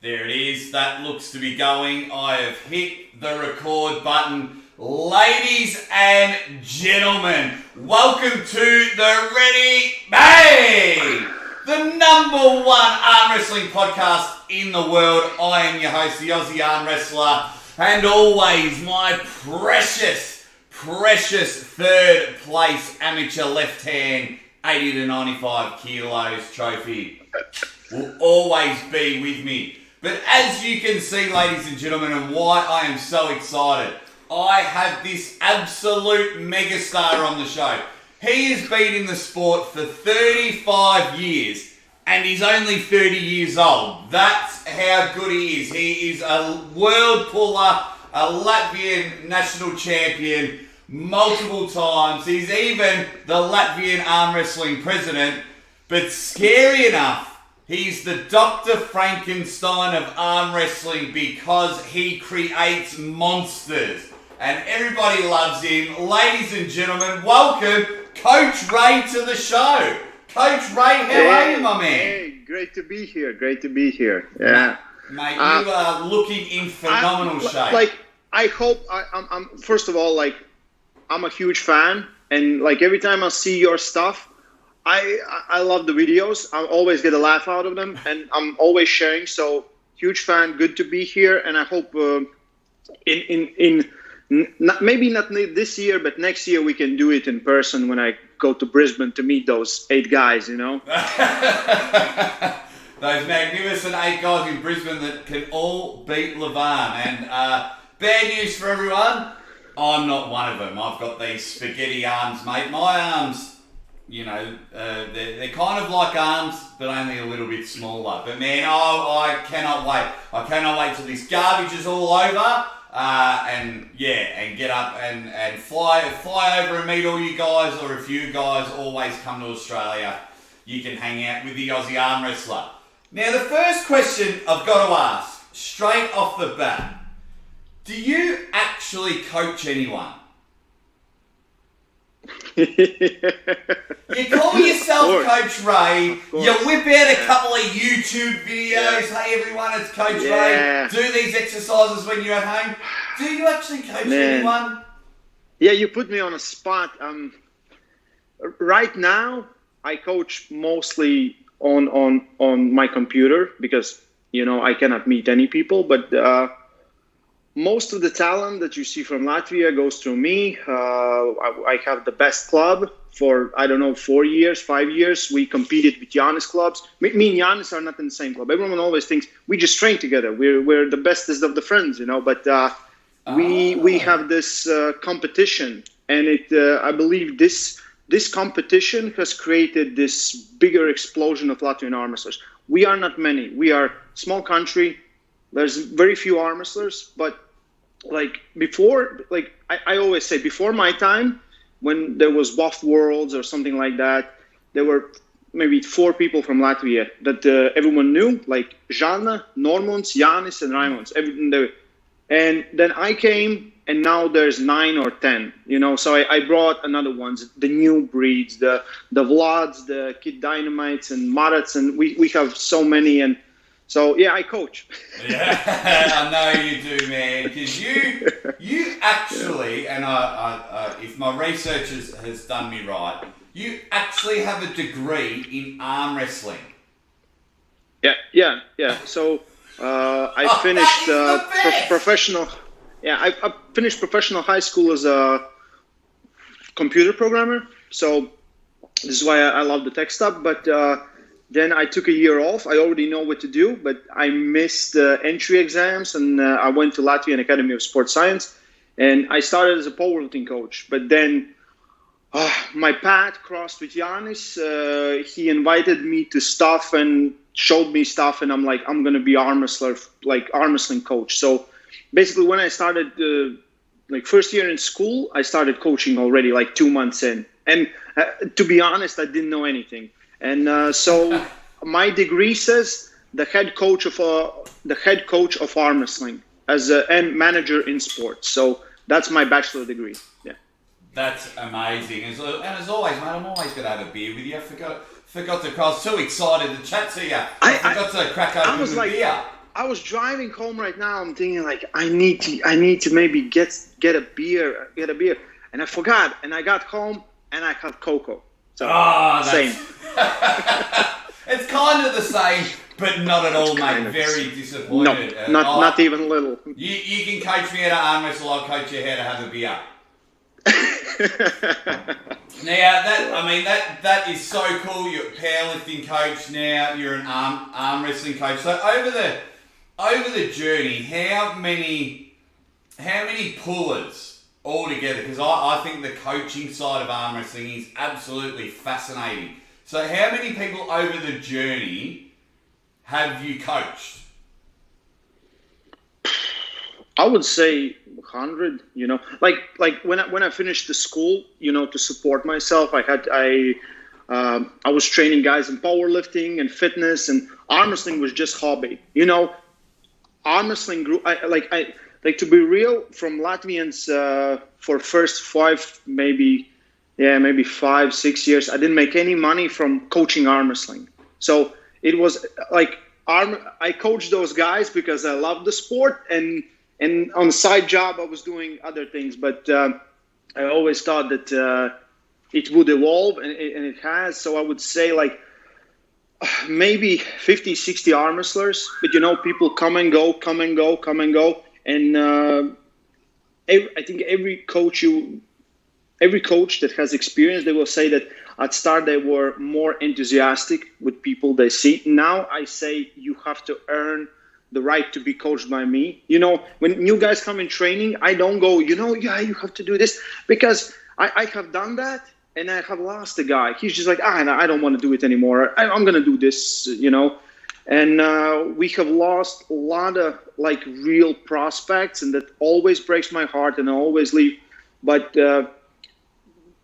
There it is. That looks to be going. I have hit the record button. Ladies and gentlemen, welcome to the Ready Bang, the number one arm wrestling podcast in the world. I am your host, the Aussie Arm Wrestler, and always my precious third place amateur left hand 80 to 95 kilos trophy will always be with me. But as you can see, ladies and gentlemen, and why I am so excited, I have this absolute megastar on the show. He has been in the sport for 35 years and he's only 30 years old. That's how good he is. He is a world puller, a Latvian national champion multiple times. He's even the Latvian arm wrestling president. But scary enough, he's the Dr. Frankenstein of arm wrestling because he creates monsters. And everybody loves him. Ladies and gentlemen, welcome Coach Ray to the show. Coach Ray, how are you, my man? Hey, great to be here. Yeah. Mate, you are looking in phenomenal shape. I hope, I'm first of all, I'm a huge fan. And, every time I see your stuff, I love the videos. I always get a laugh out of them, and I'm always sharing. So, huge fan. Good to be here, and I hope maybe not this year, but next year we can do it in person when I go to Brisbane to meet those 8 guys. You know, those magnificent 8 guys in Brisbane that can all beat Levan. And bad news for everyone. I'm not one of them. I've got these spaghetti arms, mate. My arms. You know, they're kind of like arms, but only a little bit smaller. But man, I cannot wait. I cannot wait till this garbage is all over, and get up and fly over and meet all you guys. Or if you guys always come to Australia, you can hang out with the Aussie Arm Wrestler. Now, the first question I've got to ask, straight off the bat, do you actually coach anyone? You call yourself Coach Ray, you whip out a couple of YouTube videos, hey everyone, it's Coach Ray, do these exercises when you're at home. Do you actually coach anyone? Yeah, you put me on a spot. Right now, I coach mostly on my computer because, I cannot meet any people, but most of the talent that you see from Latvia goes through me. I have the best club for, 4 years, 5 years. We competed with Janis clubs. Me and Janis are not in the same club. Everyone always thinks we just train together. We're the bestest of the friends, But we have this competition, and I believe this competition has created this bigger explosion of Latvian arm wrestlers. We are not many. We are a small country. There's very few arm wrestlers, but before, I always say, before my time, when there was WAF Worlds or something like that, there were maybe 4 people from Latvia that everyone knew, like Žana, Normunds, Janis, and Raimonds. And then I came, and now there's 9 or 10. So I brought another ones, the new breeds, the Vlads, the Kid Dynamites, and Marats, and we have so many. And so, I coach. Yeah, I know you do, man. Because you actually, and if my research has done me right, you actually have a degree in arm wrestling. Yeah. So I finished professional. Yeah, I finished professional high school as a computer programmer. So this is why I love the tech stuff, but. Then I took a year off. I already know what to do, but I missed the entry exams, and I went to Latvian Academy of Sports Science, and I started as a powerlifting coach. But then my path crossed with Janis. He invited me to stuff and showed me stuff, and I'm like, I'm going to be arm wrestling coach. So basically when I started, first year in school, I started coaching already 2 months in. And to be honest, I didn't know anything. And so my degree says the head coach of arm wrestling and manager in sports. So that's my bachelor degree. Yeah. That's amazing. And as always, mate, I'm always going to have a beer with you. I forgot to. I was too excited to chat to you. I forgot to crack open the beer. I was driving home right now. I'm thinking like I need to maybe get a beer, and I forgot. And I got home and I had cocoa. So same. It's kind of the same, but not at all, mate. Very disappointed. No, not even little. You can coach me how to arm wrestle. I'll coach you how to have a beer. Now that is so cool. You're a powerlifting coach now. You're an arm wrestling coach. So over the journey, how many pullers altogether? Because I think the coaching side of arm wrestling is absolutely fascinating. So how many people over the journey have you coached? I would say 100. Like when I finished the school, to support myself, I was training guys in powerlifting and fitness, and arm wrestling was just hobby. Arm wrestling grew. I to be real, from Latvians for first 5-6 years, I didn't make any money from coaching arm wrestling. So it was like I coached those guys because I loved the sport, and on the side job I was doing other things. But I always thought that it would evolve, and it has. So I would say like maybe 50, 60 arm wrestlers. But people come and go. And I think every coach that has experience, they will say that at start they were more enthusiastic with people they see. Now I say you have to earn the right to be coached by me. When new guys come in training, I don't go, you have to do this, because I have done that and I have lost a guy. He's just like, I don't want to do it anymore. I'm going to do this, And we have lost a lot of like real prospects, and that always breaks my heart, and I always leave. But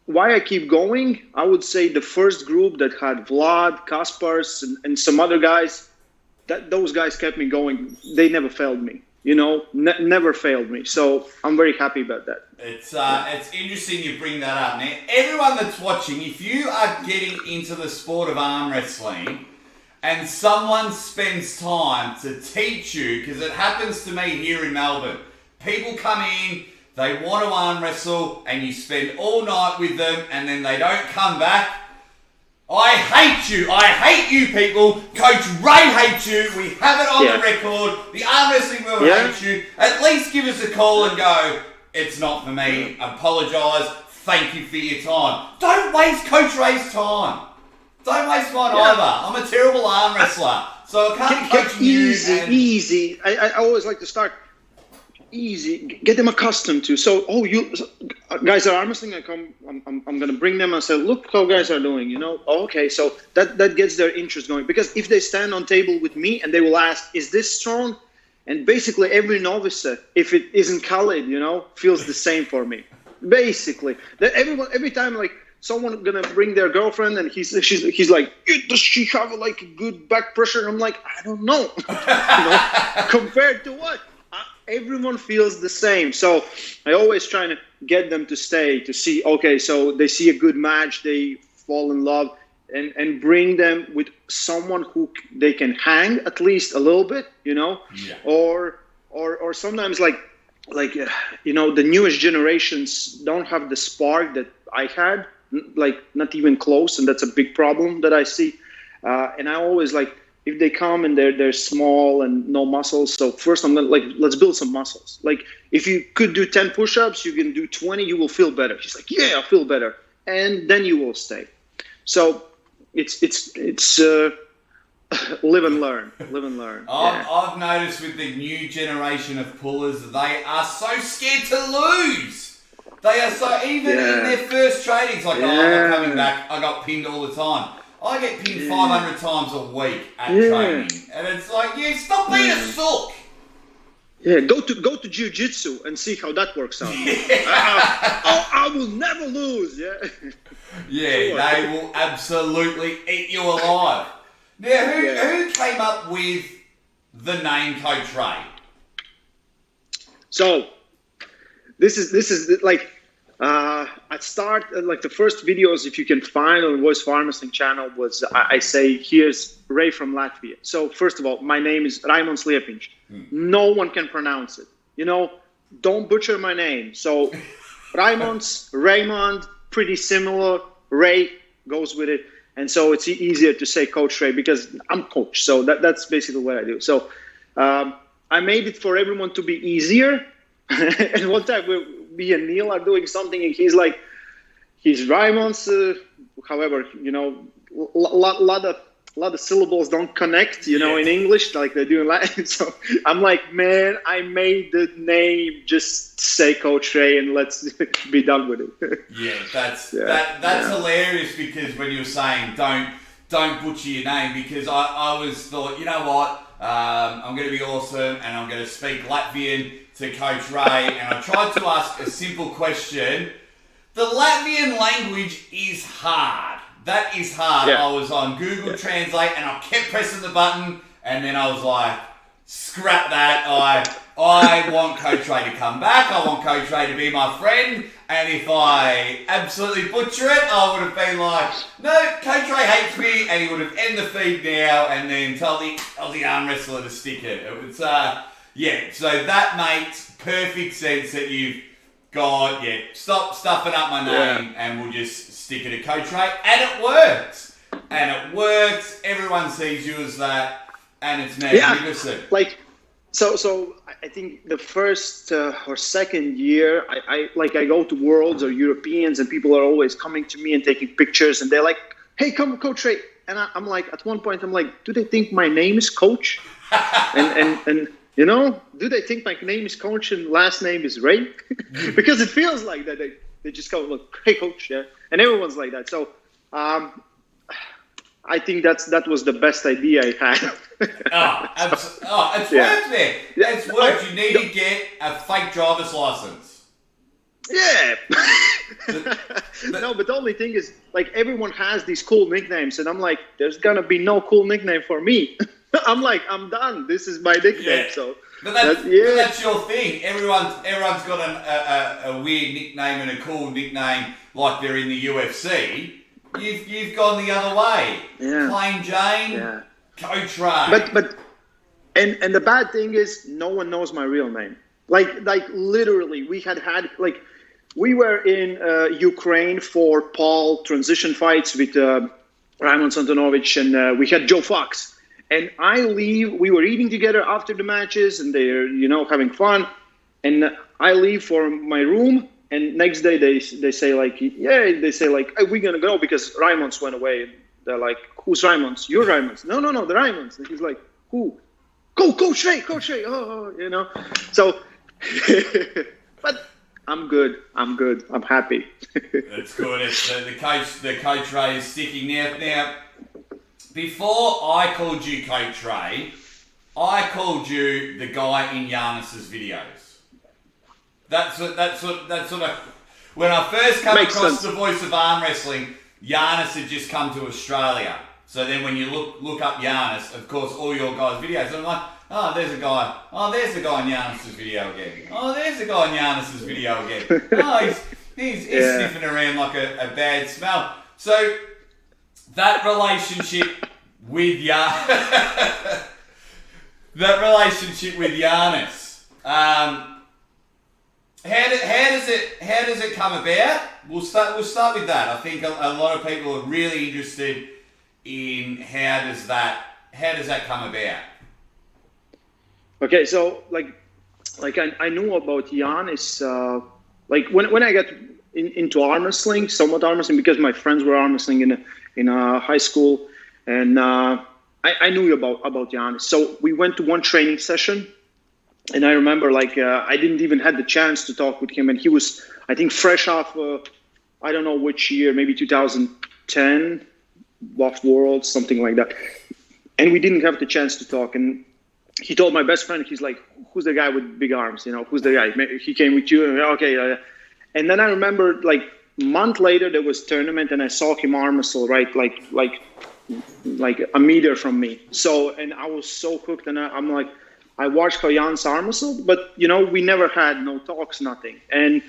why I keep going, I would say the first group that had Vlad, Kaspars, and some other guys, those guys kept me going. They never failed me, never failed me. So I'm very happy about that. It's interesting you bring that up. Now, everyone that's watching, if you are getting into the sport of arm wrestling, and someone spends time to teach you, because it happens to me here in Melbourne. People come in, they want to arm wrestle, and you spend all night with them, and then they don't come back. I hate you. I hate you people. Coach Ray hates you. We have it on the record. The arm wrestling world hates you. At least give us a call and go, it's not for me. Apologise. Thank you for your time. Don't waste Coach Ray's time. Don't waste mine either. I'm a terrible arm wrestler, so I can't coach you. Easy. I always like to start easy. Get them accustomed to. So, you guys are arm wrestling. I'm going to bring them and say, look how guys are doing. Okay. So that gets their interest going, because if they stand on table with me and they will ask, is this strong? And basically every novice, if it isn't Khalid, feels the same for me. Basically, that every time like. Someone gonna bring their girlfriend, and he's like, does she have like a good back pressure? I'm like, I don't know. Compared to what? Everyone feels the same. So I always try to get them to stay, to see. Okay, so they see a good match, they fall in love, and bring them with someone who they can hang at least a little bit, or sometimes like the newest generations don't have the spark that I had. Like not even close, and that's a big problem that I see. And I always like, if they come and they're small and no muscles, so first I'm gonna let's build some muscles. Like if you could do 10 push-ups, you can do 20, you will feel better. She's like, I feel better, and then you will stay. So it's live and learn. I've noticed with the new generation of pullers, they are so scared to lose. They are so, even in their first trainings, like, I'm not coming back, I got pinned all the time. I get pinned 500 times a week at training. And it's like, stop being a sook. Yeah, go to jiu-jitsu and see how that works out. I will never lose, They will absolutely eat you alive. Now, who came up with the name Coach Ray? So, this is like At start, like the first videos, if you can find on Voice of Arm Wrestling channel, was I say, here's Ray from Latvia. So first of all, my name is Raimonds Liepiņš. No one can pronounce it. Don't butcher my name. So Raimonds, Raymond, pretty similar. Ray goes with it. And so it's easier to say Coach Ray because I'm coach. So that's basically what I do. So I made it for everyone to be easier. And one time me and Neil are doing something, and he's Raimonds. However, a lot of syllables don't connect, in English like they do in Latin. So I'm like, man, I made the name. Just say Coach Ray and let's be done with it. Yeah, that's hilarious because when you were saying don't butcher your name, because I always thought, you know what, I'm going to be awesome and I'm going to speak Latvian to Coach Ray, and I tried to ask a simple question. The Latvian language is hard. That is hard. Yeah. I was on Google Translate and I kept pressing the button, and then I was like, scrap that. I want Coach Ray to come back. I want Coach Ray to be my friend. And if I absolutely butcher it, I would have been like, no, Coach Ray hates me, and he would have ended the feed now and then tell the Aussie arm wrestler to stick it. It was, so that makes perfect sense that you've gone, stop stuffing up my name and we'll just stick it to Coach Ray. And it works. Everyone sees you as that, and it's magnificent. Yeah. So I think the first or second year, I go to Worlds or Europeans, and people are always coming to me and taking pictures, and they're like, hey, come Coach Ray. And I'm like, at one point, I'm like, do they think my name is Coach? and do they think my name is Coach and last name is Ray? Because it feels like that. They just go, look, hey, Coach, yeah. And everyone's like that. So I think that was the best idea I had. It's worked there. It's worked. You need to get a fake driver's license. Yeah. No, but the only thing is, like, everyone has these cool nicknames, and I'm like, there's gonna be no cool nickname for me. I'm like, I'm done. This is my nickname. Yeah. So, but that's your thing. Everyone's got a weird nickname and a cool nickname, like they're in the UFC. You've gone the other way. Yeah. Plain Jane, Coach Ray. But and the bad thing is, no one knows my real name. Like literally, we were in Ukraine for Paul transition fights with Raymond Antonovich, and we had Joe Fox. And we were eating together after the matches, and they're, having fun. And I leave for my room, and next day they say like, hey, we're going to go because Raimonds went away. And they're like, who's Raimonds? You're Raimonds. No, the Raimonds. And he's like, who? Go, Coach Ray. Oh. So, but I'm good. I'm happy. That's good. The Coach Ray is sticking now. Before I called you Coach Ray, I called you the guy in Janis's videos. That's what when I first came across the Voice of Arm Wrestling, Janis had just come to Australia. So then when you look up Janis, of course, all your guys' videos, and I'm like, oh, there's a guy. Oh, there's the guy in Janis's video again. Oh, there's the guy in Janis's video again. Oh, he's sniffing around like a bad smell. So that relationship with Janis, how does it come about? We'll start with that. I think a lot of people are really interested in how does that come about. Okay, so I knew about Janis when I got into arm wrestling, somewhat arm wrestling, because my friends were arm wrestling in high school, and I knew about Janis. So we went to one training session, and I remember I didn't even had the chance to talk with him, and he was, I think, fresh off I don't know which year, maybe 2010, off World, something like that, and we didn't have the chance to talk. And he told my best friend, he's like, who's the guy with big arms? Who's the guy? He came with you, and okay. And then I remember, a month later, there was tournament, and I saw him arm wrestle, right, like a meter from me. So, and I was so hooked, and I'm like, I watched how Janis arm wrestled, but, we never had no talks, nothing. And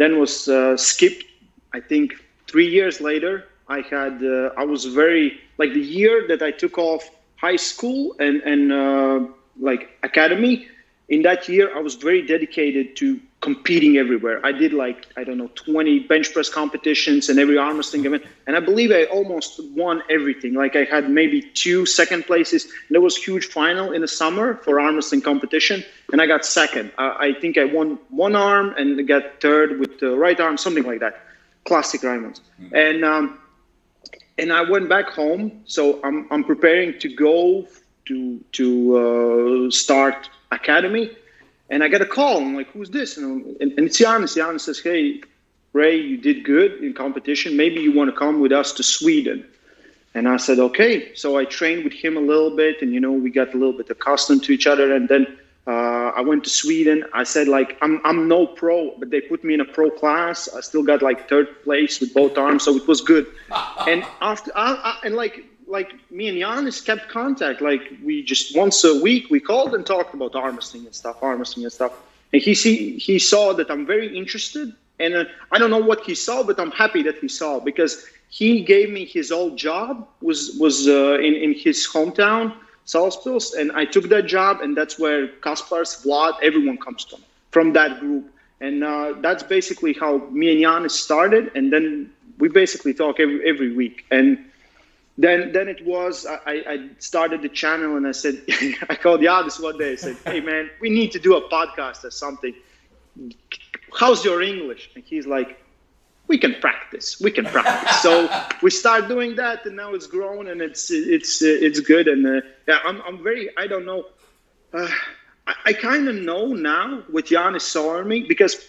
then was skipped. I think 3 years later, I was very, like the year that I took off high school and like academy. In that year, I was very dedicated to competing everywhere. I did 20 bench press competitions and every arm wrestling event. And I believe I almost won everything. Like I had maybe 2 second places. And there was a huge final in the summer for arm wrestling competition. And I got second. I think I won one arm and got third with the right arm, something like that. Classic Raymonds. And I went back home. So I'm preparing to go to start academy, and I got a call. I'm like, who's this? And it's Janis. Janis says, hey, Ray, you did good in competition. Maybe you want to come with us to Sweden. And I said, okay. So I trained with him a little bit, and we got a little bit accustomed to each other. And then I went to Sweden. I said, I'm no pro, but they put me in a pro class. I still got third place with both arms, so it was good. And after like me and Janis kept contact. Like we just once a week we called and talked about arm wrestling and stuff. And he saw that I'm very interested. And I don't know what he saw, but I'm happy that he saw, because he gave me his old job was in his hometown, Salisbury, and I took that job, and that's where Kaspars, Vlad, everyone comes from that group. And that's basically how me and Janis started. And then we basically talk every week. And then it was, I started the channel, and I said, I called Janis one day. I said, hey, man, we need to do a podcast or something. How's your English? And he's like, we can practice. So we start doing that, and now it's grown, and it's good. And I'm very, I don't know. I kind of know now what Janis saw in me, because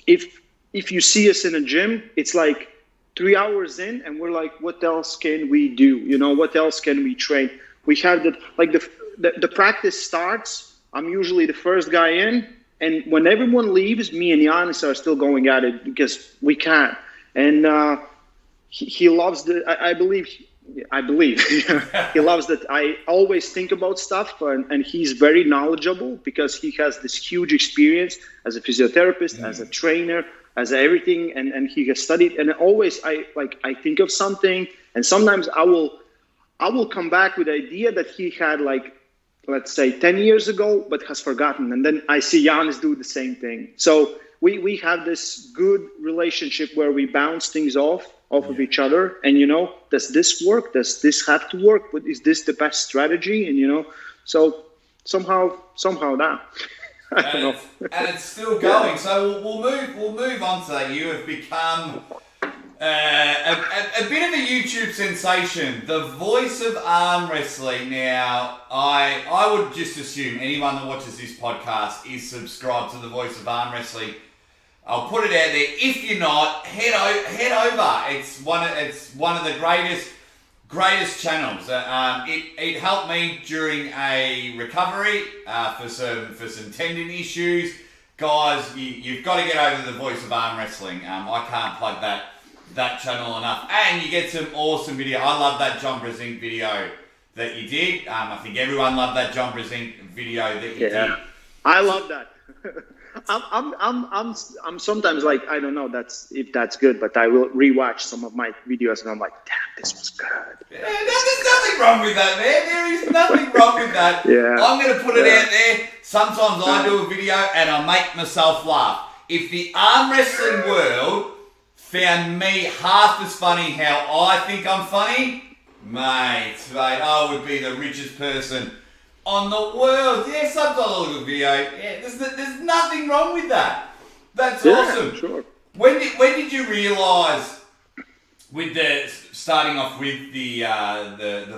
if you see us in a gym, it's like 3 hours in, and we're like, what else can we do? What else can we train? We have the practice starts. I'm usually the first guy in, and when everyone leaves, me and Janis are still going at it because we can. And he loves I believe he loves that I always think about stuff, and he's very knowledgeable because he has this huge experience as a physiotherapist, as a trainer, as everything, and he has studied. And always I think of something, and sometimes I will come back with the idea that he had, let's say 10 years ago, but has forgotten. And then I see Janis do the same thing. So we have this good relationship where we bounce things off of each other. And, does this work? Does this have to work? But is this the best strategy? And, so somehow that. I don't know. And it's still going. So we'll move on to that. You have become a bit of a YouTube sensation, the voice of arm wrestling. Now, I would just assume anyone that watches this podcast is subscribed to the voice of arm wrestling. I'll put it out there. If you're not, head over. It's one of the greatest channels. It helped me during a recovery for some tendon issues. Guys, you've got to get over the voice of arm wrestling. I can't plug that channel enough. And you get some awesome video. I love that John Brezink video that you did. I think everyone loved that John Brezink video that you did. I love that. I'm sometimes like, I don't know if that's good, but I will rewatch some of my videos and I'm like, damn, this was good. Yeah, there's nothing wrong with that, man. There is nothing wrong with that. Yeah. I'm going to put it out there. Sometimes I do a video and I make myself laugh. If the arm wrestling world found me half as funny how I think I'm funny, mate, I would be the richest person on the world. Yeah, sometimes I look at a video. Yeah, there's nothing wrong with that. That's awesome. Sure. When did you realise, with starting off with the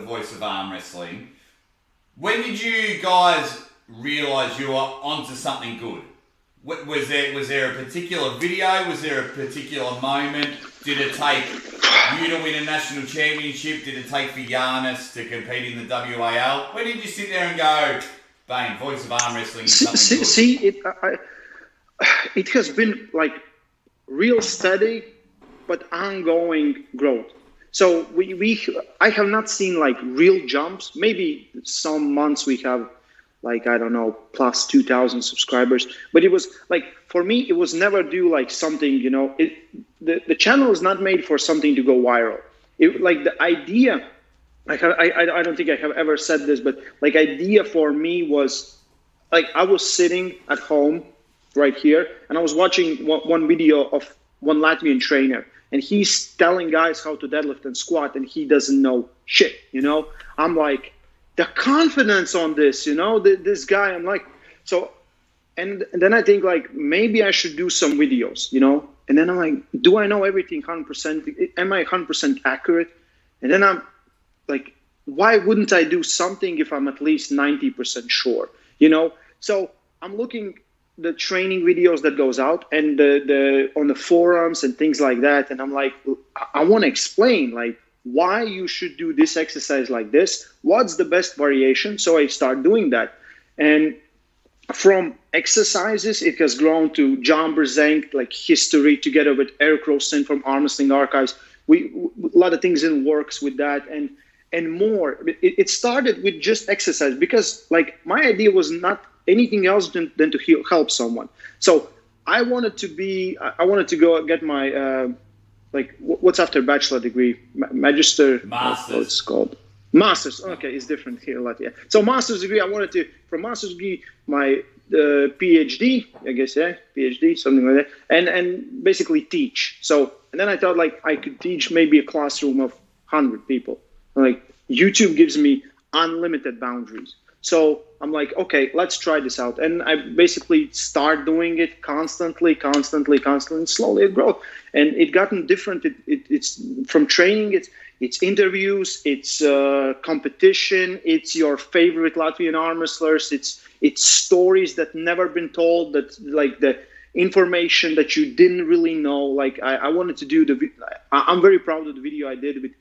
voice of arm wrestling, when did you guys realise you were onto something good? Was there a particular video? Was there a particular moment? Did it take you to win a national championship? Did it take for Janis to compete in the WAL? When did you sit there and go, bang, voice of arm wrestling is something good? See, it has been like real steady, but ongoing growth. So I have not seen like real jumps. Maybe some months we have like, I don't know, plus 2,000 subscribers. But it was like, for me, it was never do like something, you know, the channel is not made for something to go viral. It, like the idea, I don't think I have ever said this, but like idea for me was like, I was sitting at home right here and I was watching one video of one Latvian trainer, and he's telling guys how to deadlift and squat, and he doesn't know shit, you know? I'm like, the confidence on this, you know, this guy, I'm like, so, and then I think like, maybe I should do some videos, you know? And then I'm like, do I know everything 100%? Am I 100% accurate? And then I'm like, why wouldn't I do something if I'm at least 90% sure, you know? So I'm looking the training videos that goes out and the on the forums and things like that, and I'm like, I want to explain like why you should do this exercise like this, what's the best variation. So I start doing that, and from exercises it has grown to John Brzenk, like history together with Eric Rosen from ArmWrestling Archives. We a lot of things in works with that, and more. It started with just exercise, because like my idea was not anything else than to help someone. So I wanted to go get my like what's after bachelor degree, magister, Masters. What it's called, masters. Okay, it's different here in Latvia. So master's degree, I wanted to, from master's degree, my PhD, I guess, yeah, PhD, something like that, and basically teach. So, and then I thought like I could teach maybe a classroom of 100 people. Like YouTube gives me unlimited boundaries. So I'm like, okay, let's try this out. And I basically start doing it constantly, slowly it grows. And it gotten different. It's from training, it's interviews, it's competition, it's your favorite Latvian arm wrestlers, it's stories that never been told, that like the information that you didn't really know. Like I wanted to do I'm very proud of the video I did with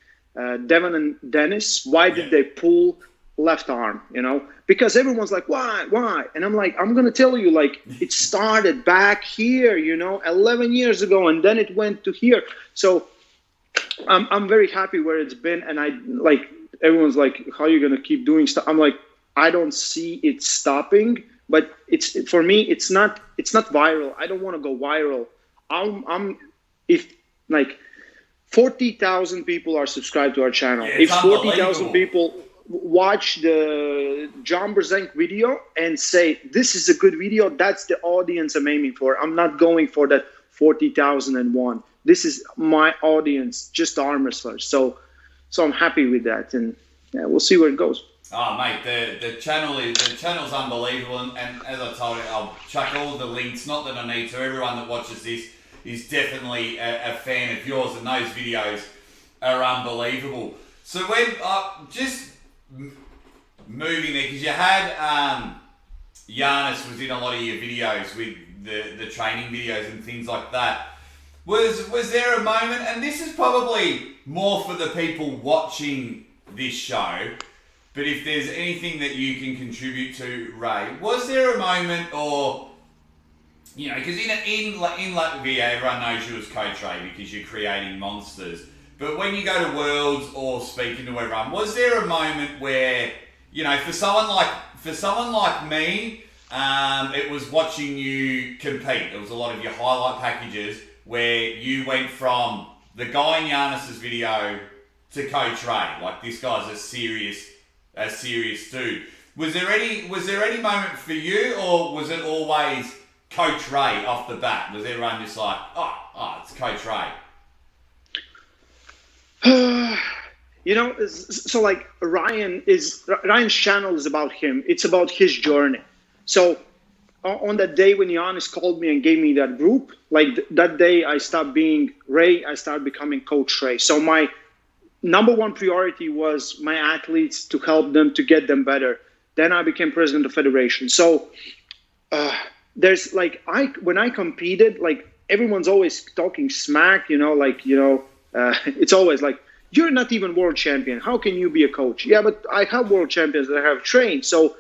Devon and Janis. Why did they pull left arm, you know? Because everyone's like, why? And I'm like, I'm gonna tell you, like, it started back here, you know, 11 years ago, and then it went to here. So I'm very happy where it's been, and I like, everyone's like, how are you gonna keep doing stuff? I'm like, I don't see it stopping, but for me, it's not viral. I don't want to go viral. If like 40,000 people are subscribed to our channel, if 40,000 people watch the John Brzenk video and say, this is a good video, that's the audience I'm aiming for. I'm not going for that 40,001. This is my audience, just arm wrestlers. So I'm happy with that, and yeah, we'll see where it goes. Oh mate, the channel's unbelievable, and as I told you, I'll chuck all the links. Not that I need to. Everyone that watches this is definitely a fan of yours, and those videos are unbelievable. So when just moving there, because you had Janis was in a lot of your videos with the training videos and things like that. Was there a moment, and this is probably more for the people watching this show, but if there's anything that you can contribute to, Ray, was there a moment, or, you know, because in Latvia, everyone knows you as Coach Ray because you're creating monsters. But when you go to Worlds or speaking to everyone, was there a moment where, you know, for someone like me, it was watching you compete. There was a lot of your highlight packages where you went from the guy in Janis's video to Coach Ray. Like, this guy's a serious dude. Was there any moment for you, or was it always Coach Ray off the bat? Was everyone just like, oh, it's Coach Ray? You know, so like Ryan's channel is about him. It's about his journey. So on that day when Janis called me and gave me that group, like that day I stopped being Ray, I started becoming Coach Ray. So my number one priority was my athletes, to help them, to get them better. Then I became president of the federation. So there's like, when I competed, like everyone's always talking smack, you know, like, you know, it's always like, you're not even world champion. How can you be a coach? Yeah, but I have world champions that I have trained. So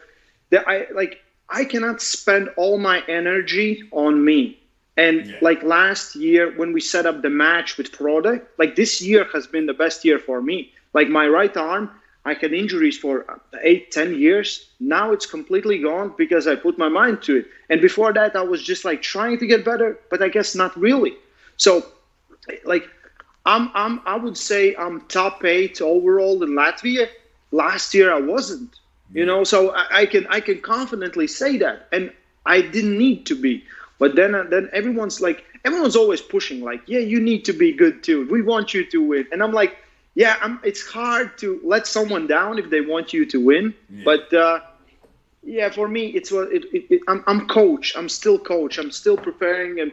that I cannot spend all my energy on me. And like last year when we set up the match with Frode, like this year has been the best year for me. Like my right arm, I had injuries for 8-10 years. Now it's completely gone because I put my mind to it. And before that, I was just like trying to get better, but I guess not really. So, like, I would say I'm top 8 overall in Latvia. Last year I wasn't, so I can confidently say that, and I didn't need to be. But then everyone's always pushing, like, yeah, you need to be good too. We want you to win, and I'm like, yeah, it's hard to let someone down if they want you to win. Yeah. But yeah, for me, I'm coach. I'm still coach. I'm still preparing and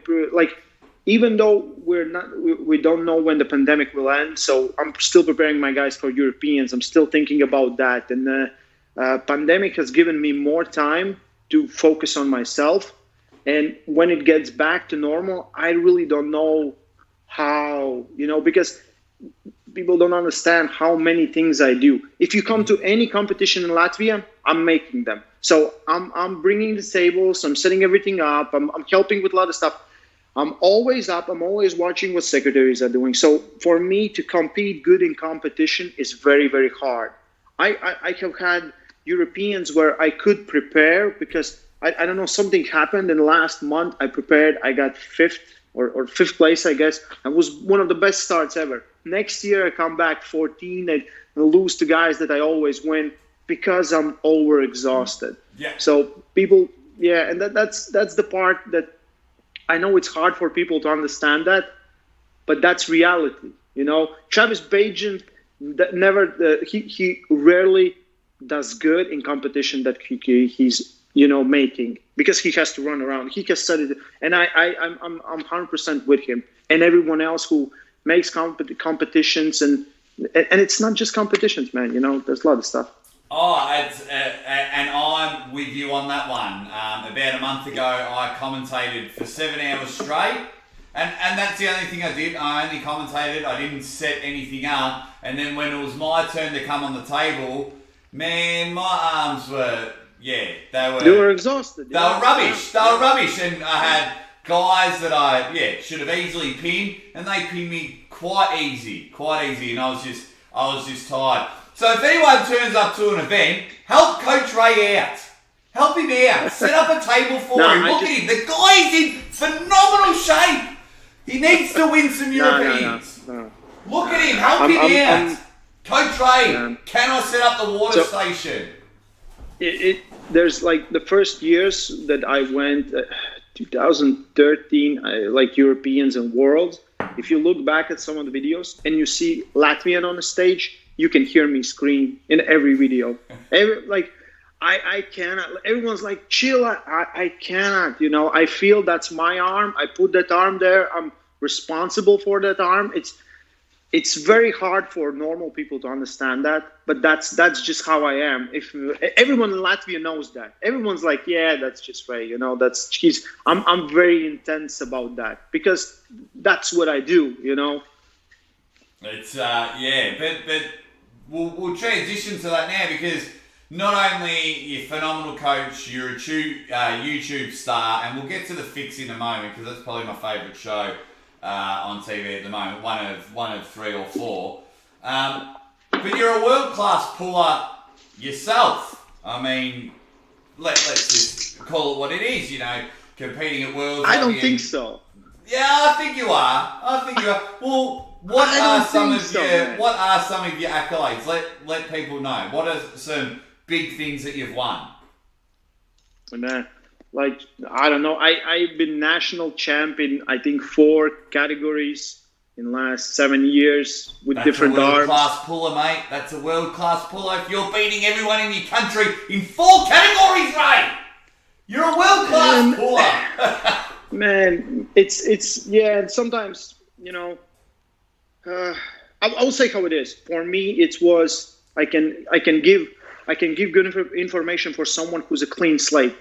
even though we don't know when the pandemic will end, so I'm still preparing my guys for Europeans. I'm still thinking about that, and the pandemic has given me more time to focus on myself. And when it gets back to normal, I really don't know how, because people don't understand how many things I do. If you come to any competition in Latvia, I'm making them. So I'm bringing the tables, I'm setting everything up, I'm helping with a lot of stuff. I'm always up, I'm always watching what secretaries are doing. So for me to compete good in competition is very, very hard. I have had Europeans where I could prepare because I don't know, something happened in the last month. I prepared, I got 5th or 5th place, I guess. It was one of the best starts ever. Next year I come back 14 and lose to guys that I always win because I'm overexhausted. Yeah. So people, yeah, and that's the part that I know it's hard for people to understand that, but that's reality. Travis Bajan he rarely does good in competition that he's making, because he has to run around. He has studied, and I'm 100% with him and everyone else who makes competitions, and it's not just competitions, man. There's a lot of stuff. Oh, and I'm with you on that one. About a month ago, I commentated for 7 hours straight, and that's the only thing I did. I only commentated. I didn't set anything up. And then when it was my turn to come on the table, man, my arms were, they were exhausted. They were rubbish. They were rubbish, and I had guys that I should have easily pinned, and they pinned me quite easy, and I was just tired. So if anyone turns up to an event, help Coach Ray out. Help him out. Set up a table for him. Look at him. The guy is in phenomenal shape. He needs to win some Europeans. No. Look at him. Help him out. Coach Ray, can I set up the water station? There's like the first years that I went, 2013, Europeans and Worlds. If you look back at some of the videos and you see Latvian on the stage, you can hear me scream in every video. I cannot. Everyone's like, chill. I cannot. I feel that's my arm. I put that arm there. I'm responsible for that arm. It's very hard for normal people to understand that, but that's just how I am. If everyone in Latvia knows that, everyone's like, yeah, that's just Ray. I'm very intense about that because that's what I do. It's but we'll transition to that now, because not only you're a phenomenal coach, you're a YouTube star, and we'll get to the fix in a moment, because that's probably my favourite show on TV at the moment, one of 3 or 4. But you're a world-class puller yourself. I mean, let's just call it what it is. Competing at Worlds. I don't think so. Yeah, I think you are. Well, what are some of your accolades? Let people know. What are some big things that you've won? I don't know. I've been national champ in, I think, 4 categories in the last 7 years with different arms. That's a world-class puller, mate. That's a world-class puller. If you're beating everyone in your country in 4 categories, Ray, you're a world-class puller. Man, it's yeah. Sometimes I'll say how it is. For me, it was I can give good information for someone who's a clean slate.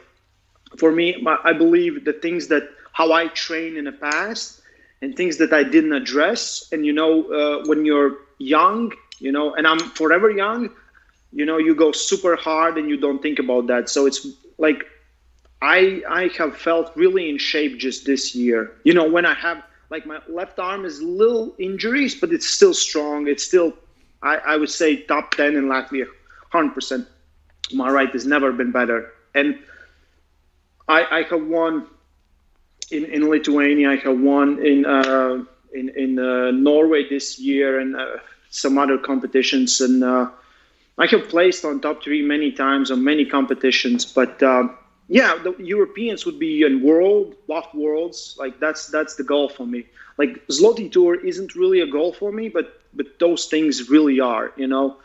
For me, I believe the things that how I trained in the past and things that I didn't address. And when you're young, and I'm forever young, you go super hard and you don't think about that. So it's like I have felt really in shape just this year. When I have my left arm is little injuries, but it's still strong. It's still I would say top 10 in Latvia, 100%. My right has never been better. And I have won in Lithuania. I have won in Norway this year and some other competitions. And I have placed on top 3 many times on many competitions. But yeah, the Europeans would be in worlds. Like that's the goal for me. Like Zloty Tour isn't really a goal for me, but those things really are. You know,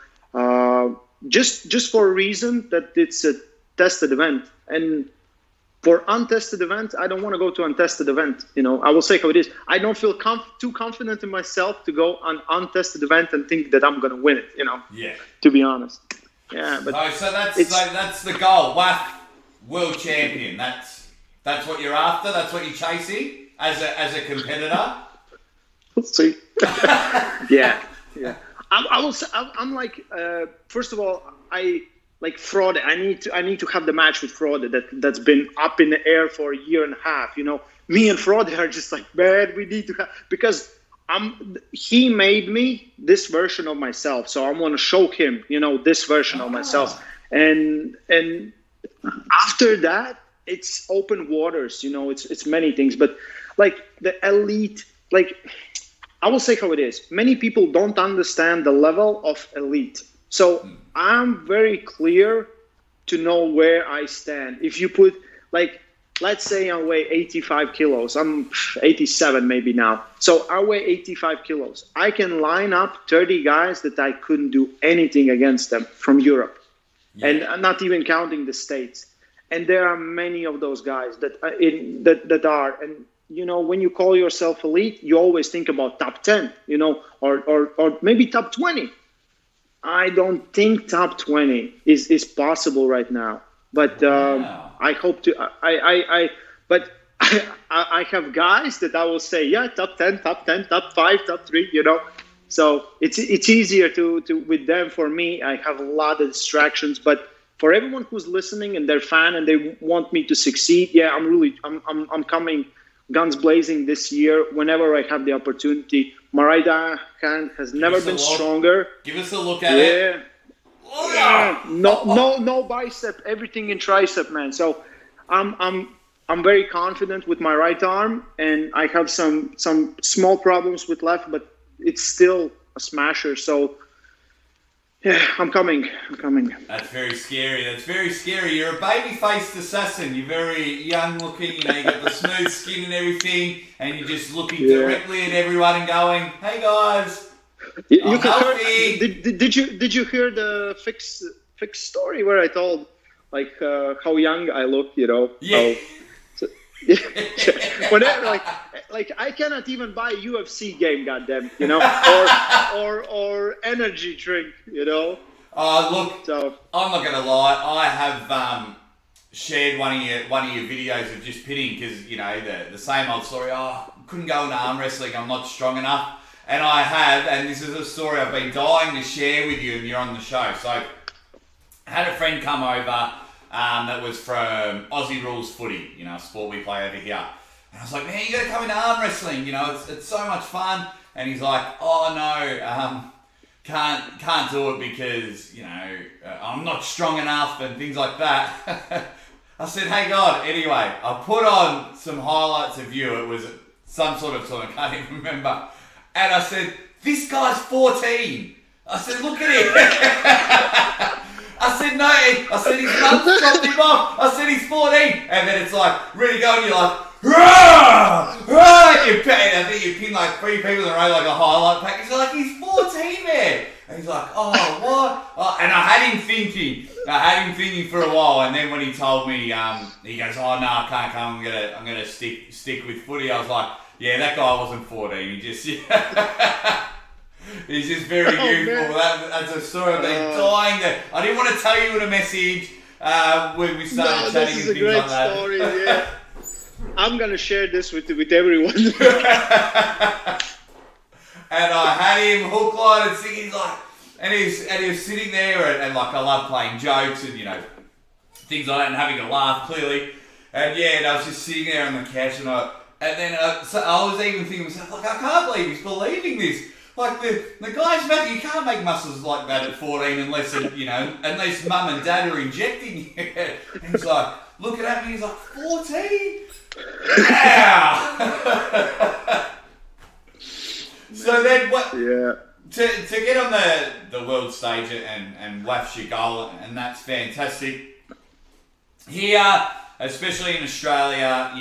just for a reason that it's a tested event. And for untested event, I don't want to go to untested event. You know, I will say how it is. I don't feel too confident in myself to go on untested event and think that I'm going to win it. You know. Yeah. To be honest. Yeah, but so that's the goal. WAF world champion. That's what you're after. That's what you're chasing as a competitor. We'll see. Yeah. I will say I'm like first of all I. Like Frode, I need to have the match with Frode that's been up in the air for a year and a half. You know, me and Frode are just like, man, we need to have, because he made me this version of myself, so I want to show him, you know, this version of myself, and after that it's open waters. You know, it's many things, but like the elite, like I will say how it is. Many people don't understand the level of elite. So I'm very clear to know where I stand. If you put, like, let's say I weigh 85 kilos. I'm 87 maybe now. So I weigh 85 kilos. I can line up 30 guys that I couldn't do anything against them from Europe. Yeah. And I'm not even counting the States. And there are many of those guys that are. And, you know, when you call yourself elite, you always think about top 10, you know, or maybe top 20. I don't think top 20 is possible right now, but I hope to. But I have guys that I will say, yeah, top 10, top 5, top 3. You know, so it's easier to with them. For me, I have a lot of distractions, but for everyone who's listening and they're fan and they want me to succeed, yeah, I'm coming guns blazing this year whenever I have the opportunity. My right hand has never been stronger. Give us a look at it. Yeah. No bicep, everything in tricep, man. So I'm very confident with my right arm, and I have some small problems with left, but it's still a smasher. So yeah, I'm coming. That's very scary. You're a baby-faced assassin. You're very young-looking. You know, you got the smooth skin and everything, and you're just looking directly at everyone and going, "Hey guys, I'm healthy." Did you hear the fix story where I told like how young I look? You know. Yeah. Whenever, like I cannot even buy a UFC game, goddamn, you know, or energy drink, you know. Oh look, so, I'm not gonna lie. I have shared one of your videos of just pitting because you know the same old story. Oh, couldn't go into arm wrestling. I'm not strong enough, and I have. And this is a story I've been dying to share with you, and you're on the show. So I had a friend come over. That was from Aussie Rules Footy, you know, a sport we play over here. And I was like, man, you got to come into arm wrestling, you know, it's so much fun. And he's like, oh no, can't do it because, you know, I'm not strong enough and things like that. I said, hey God, anyway, I put on some highlights of you. It was some sort of tournament, I can't even remember. And I said, this guy's 14. I said, look at him. I said, no. I said, his mum dropped him off. I said, he's 14. And then it's like, ready to go, and you're like, rah! Rah! I think you pin like 3 people in a row like a highlight pack. He's like, he's 14, man. And he's like, oh, what? Oh, and I had him thinking for a while. And then when he told me, he goes, oh, no, I can't come. I'm gonna stick with footy. I was like, yeah, that guy wasn't 14. He just... He's just very youthful. That's a story I've been dying to. I didn't want to tell you in a message when we started chatting and things like that. Story, yeah. I'm gonna share this with everyone. And I had him hook, line, and singing like, and he was sitting there, and like I love playing jokes and you know things like that, and having a laugh clearly. And yeah, and I was just sitting there on the couch, so I was even thinking to myself, like, I can't believe he's believing this. Like the guys, man, you can't make muscles like that at 14 unless unless mum and dad are injecting you. And he's like looking at me. He's like 14. Yeah. So then what? Yeah. To get on the world stage and waft your goal, and that's fantastic. Here, especially in Australia,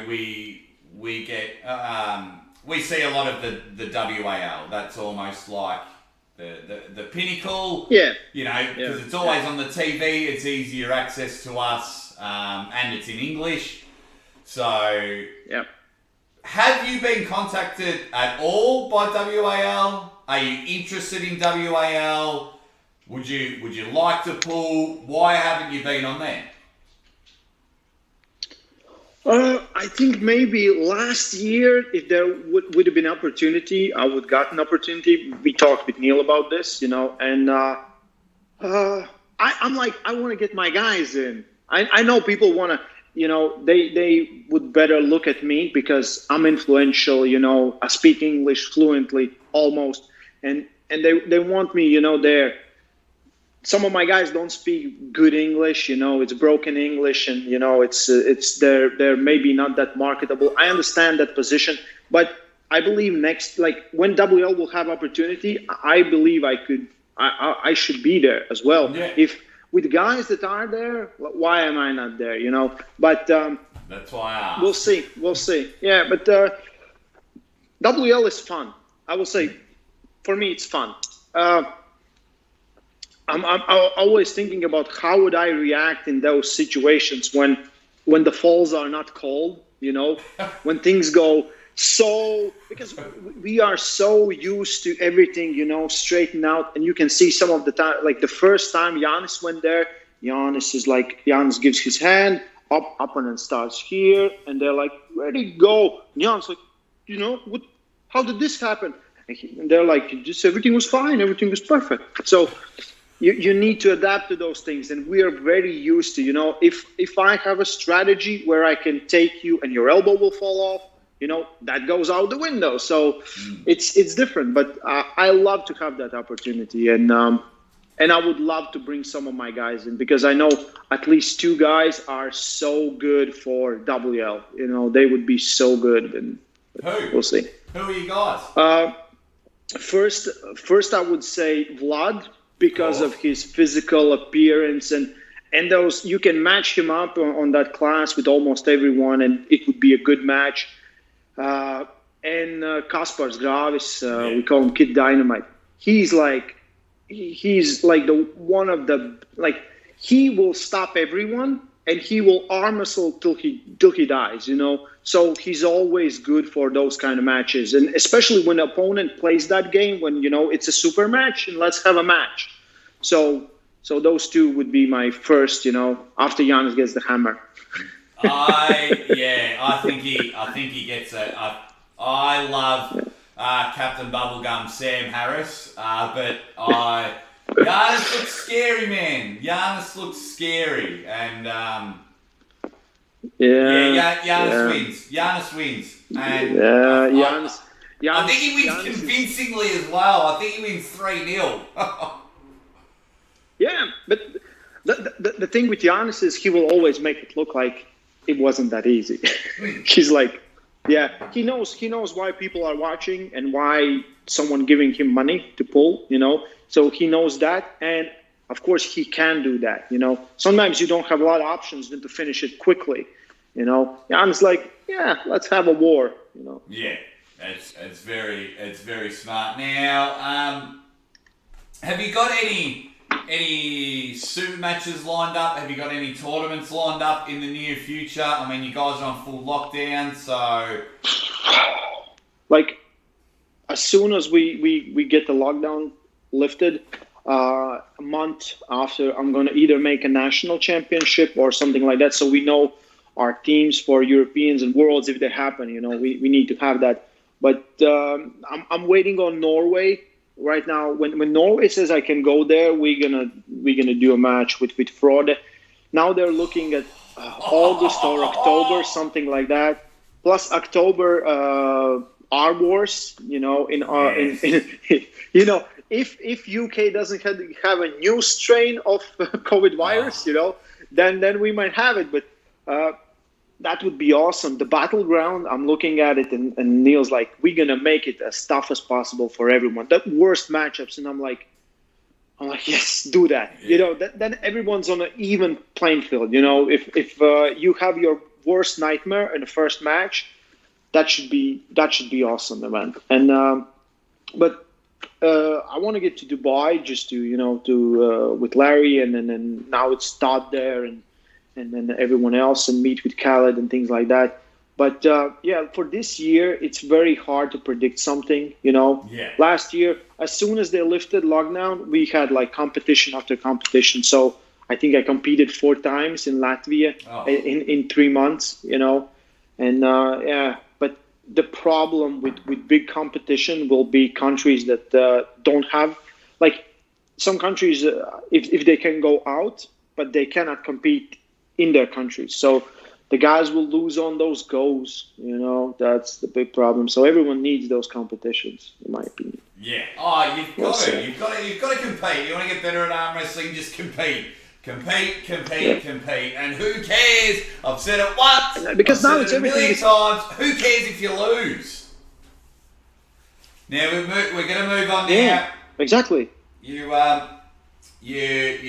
we get we see a lot of the WAL. That's almost like the pinnacle. Yeah. Because it's always on the TV. It's easier access to us, and it's in English. So, yeah. Have you been contacted at all by WAL? Are you interested in WAL? Would you like to pull? Why haven't you been on there? I think maybe last year, if there would have been opportunity, I would got an opportunity. We talked with Neil about this, and I'm like, I want to get my guys in. I know people want to, they would better look at me because I'm influential, I speak English fluently almost, and they want me, there. Some of my guys don't speak good English, it's broken English, and they're maybe not that marketable. I understand that position, but I believe when WL will have opportunity, I believe I should be there as well. Yeah. If with guys that are there, why am I not there? But that's why I asked. We'll see. Yeah, but WL is fun. I will say, for me, it's fun. I'm always thinking about how would I react in those situations when the falls are not called, when things go because we are so used to everything, straighten out, and you can see some of the time, like the first time Janis went there, Janis gives his hand, opponent starts here, and they're like, ready, go. Janis like, how did this happen? And they're like, just everything was fine, everything was perfect. So you need to adapt to those things, and we are very used to, if I have a strategy where I can take you and your elbow will fall off, that goes out the window. So it's different, but I love to have that opportunity, and I would love to bring some of my guys in because I know at least two guys are so good for WL. They would be so good, and we'll see. Who are you guys? First, I would say Vlad, because of his physical appearance and those, you can match him up on that class with almost everyone, and it would be a good match. And Kaspars Gravis, we call him Kid Dynamite. He's like the one of the, he will stop everyone and he will arm wrestle till he dies, So he's always good for those kind of matches, and especially when the opponent plays that game, when it's a super match and let's have a match. So those two would be my first, after Janis gets the hammer. I think he gets it. I love Captain Bubblegum Sam Harris, but Janis looks scary, man. Janis looks scary, and Janis wins. Janis wins, and Janis. I think he wins convincingly as well. I think he wins 3-0. Yeah, but the thing with Janis is he will always make it look like it wasn't that easy. He's like, he knows why people are watching and why someone giving him money to pull, So he knows that, and of course he can do that, Sometimes you don't have a lot of options than to finish it quickly, Janis like, let's have a war, Yeah, it's very smart. Now, have you got any super matches lined up? Have you got any tournaments lined up in the near future? I mean, you guys are on full lockdown, so as soon as we get the lockdown lifted, a month after, I'm going to either make a national championship or something like that, so we know our teams for Europeans and Worlds if they happen. We need to have that. But I'm waiting on Norway. Right now, when Norway says I can go there, we're gonna do a match with Frode. Now they're looking at August or October, something like that. Plus October, our wars, you know, you know, if UK doesn't have a new strain of COVID virus, you know, then we might have it. But that would be awesome. The battleground, I'm looking at it, and Neil's like, we're gonna make it as tough as possible for everyone. The worst matchups, and I'm like, yes, do that. Yeah. You know, then everyone's on an even playing field. You know, if you have your worst nightmare in the first match, that should be awesome, man. And but I want to get to Dubai just to, you know, to with Larry, and then now it's Todd there, and then everyone else, and meet with Khaled and things like that. But yeah, for this year, it's very hard to predict something, you know. Yeah. Last year, as soon as they lifted lockdown, we had like competition after competition. So I think I competed 4 times in Latvia in 3 months, you know. And yeah, but the problem with big competition will be countries that don't have, like some countries, if they can go out, but they cannot compete in their countries. So the guys will lose on those goals, you know. That's the big problem. So everyone needs those competitions, in my opinion. Yeah. Oh, you've got to compete. You want to get better at arm wrestling, just compete. Compete. And who cares? I've said it once. Because now it's a million times. Who cares if you lose? Now we're going to move on now. Yeah, exactly. You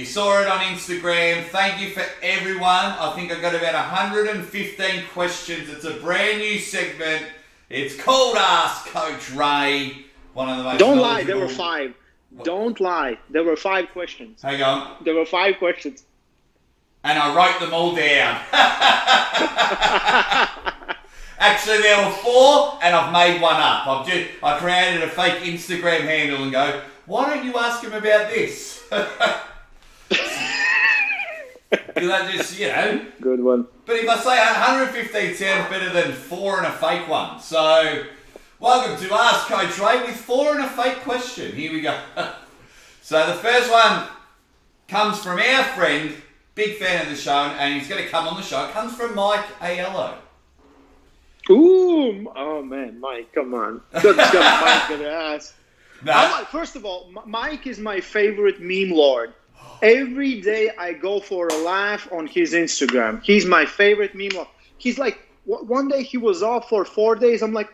saw it on Instagram. Thank you for everyone. I think I've got about 115 questions. It's a brand new segment. It's called Ask Coach Ray. One of the most Don't lie, there were 5. What? Don't lie. There were 5 questions. Hang on. There were 5 questions. And I wrote them all down. Actually, there were 4, and I've made one up. I created a fake Instagram handle and go, why don't you ask him about this? Because I just, you know. Good one. But if I say 115 sounds better than 4 and a fake one. So, welcome to Ask Coach Ray with 4 and a fake question. Here we go. So the first one comes from our friend, big fan of the show, and he's going to come on the show. It comes from Mike Aiello. Ooh, oh man, Mike, come on. Good stuff Mike's going to ask. No. First of all, Mike is my favorite meme lord. Every day I go for a laugh on his Instagram. He's my favorite meme lord. He's like, one day he was off for 4 days. I'm like,